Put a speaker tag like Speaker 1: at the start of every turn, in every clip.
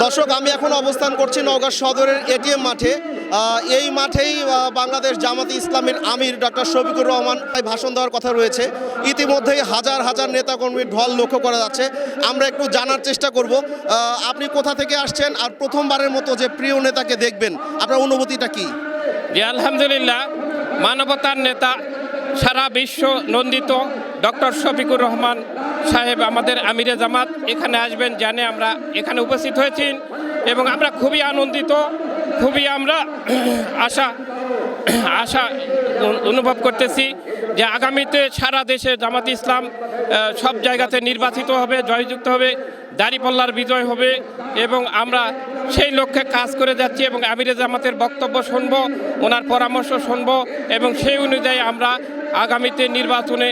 Speaker 1: দর্শক, আমি এখন অবস্থান করছি নওগাঁ সদরের এটিএম মাঠে। এই মাঠেই বাংলাদেশ জামাতে ইসলামের আমির ডক্টর শফিকুর রহমান ভাষণ দেওয়ার কথা রয়েছে। ইতিমধ্যেই হাজার হাজার নেতাকর্মীর ঢল লক্ষ্য করা যাচ্ছে। আমরা একটু জানার চেষ্টা করব আপনি কোথা থেকে আসছেন, আর প্রথমবারের মতো যে প্রিয় নেতাকে দেখবেন আপনার অনুভূতিটা কি?
Speaker 2: জি, আলহামদুলিল্লাহ, মানবতার নেতা, সারা বিশ্ব নন্দিত ডক্টর শফিকুর রহমান সাহেব আমাদের আমিরে জামাত এখানে আসবেন জানে আমরা এখানে উপস্থিত হয়েছি এবং আমরা খুবই আনন্দিত, খুবই আমরা আশা অনুভব করতেছি যে আগামীতে সারা দেশে জামাত ইসলাম সব জায়গাতে নির্বাচিত হবে, জয়যুক্ত হবে, দাঁড়িপাল্লার বিজয় হবে এবং আমরা সেই লক্ষ্যে কাজ করে যাচ্ছি এবং আমিরে জামাতের বক্তব্য শুনব, ওনার পরামর্শ শুনব এবং সেই অনুযায়ী আমরা আগামীতে নির্বাচনে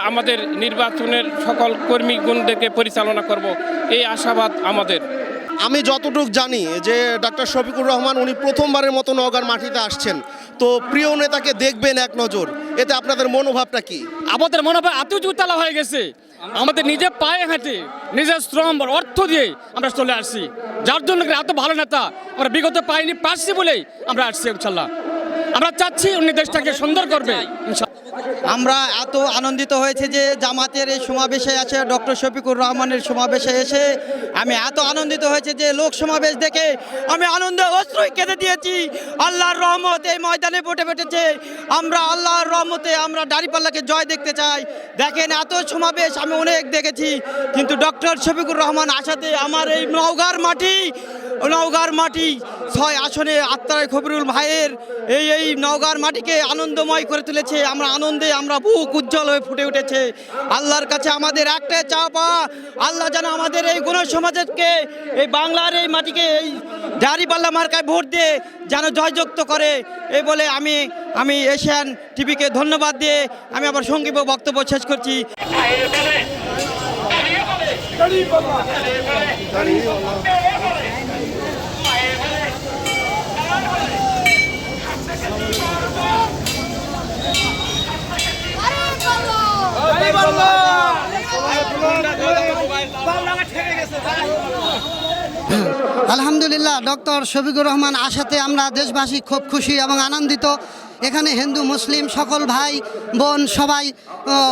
Speaker 2: আমাদের নির্বাচনের সকল কর্মীগুণদেরকে পরিচালনা করব, এই আশাবাদ আমাদের।
Speaker 1: আমি যতটুকু জানি যে ডক্টর শফিকুর রহমান উনি প্রথমবারের মতো নওগাঁর মাটিতে আসছেন, তো প্রিয় নেতাকে দেখবেন এক নজর, এতে আপনাদের মনোভাবটা কি?
Speaker 3: আমাদের মনোভাব এত উতলা হয়ে গেছে, আমাদের নিজের পায়ে হাঁটে নিজের শ্রম অর্থ দিয়ে আমরা চলে আসছি, যার জন্য এত ভালো নেতা আমরা বিগত পারছি বলেই আমরা আসছি। ইনশাল্লাহ আমরা চাচ্ছি উনি দেশটাকে সুন্দর করবে।
Speaker 4: আমরা এত আনন্দিত হয়েছে যে জামাতের এই সমাবেশে আছে ডক্টর শফিকুর রহমানের সমাবেশে এসে আমি এত আনন্দিত হয়েছে যে লোক সমাবেশ দেখে আমি আনন্দে অশ্রুই কেঁদে দিয়েছি। আল্লাহর রহমত এই ময়দানে ফুটেছে। আমরা আল্লাহর রহমতে আমরা দাঁড়িপাল্লাকে জয় দেখতে চাই। দেখেন এত সমাবেশ আমি অনেক দেখেছি, কিন্তু ডক্টর শফিকুর রহমান আসাতে আমার এই নওগাঁর মাটি 6 আসনে আত্মার খবিরুল ভাইয়ের এই নওগাঁর মাটিকে আনন্দময় করে তুলেছে। আমরা আনন্দে আমরা বুক উজ্জ্বল হয়ে ফুটে উঠেছে। আল্লাহর কাছে আমাদের একটাই চাওয়া, আল্লাহ যেন আমাদের এই গণ সমাজকে, এই বাংলার এই মাটিকে এই দাঁড়িপাল্লা মার্কায় ভোট দিয়ে যেন জয়যুক্ত করে, এই বলে আমি এশিয়ান টিভিকে ধন্যবাদ দিয়ে আমি আবার সংক্ষিপ্ত বক্তব্য শেষ করছি।
Speaker 5: আলহামদুলিল্লাহ, ডক্টর শফিকুর রহমান আসাতে আমরা দেশবাসী খুব খুশি এবং আনন্দিত। এখানে হিন্দু মুসলিম সকল ভাই বোন সবাই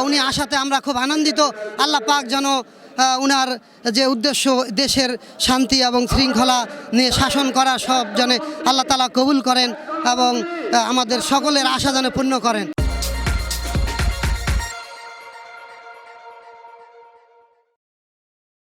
Speaker 5: উনি আসাতে আমরা খুব আনন্দিত। আল্লাহ পাক যেন উনার যে উদ্দেশ্য দেশের শান্তি এবং শৃঙ্খলা নিয়ে শাসন করা সব যেন আল্লাহ তাআলা কবুল করেন এবং আমাদের সকলের আশা যেন পূর্ণ করেন।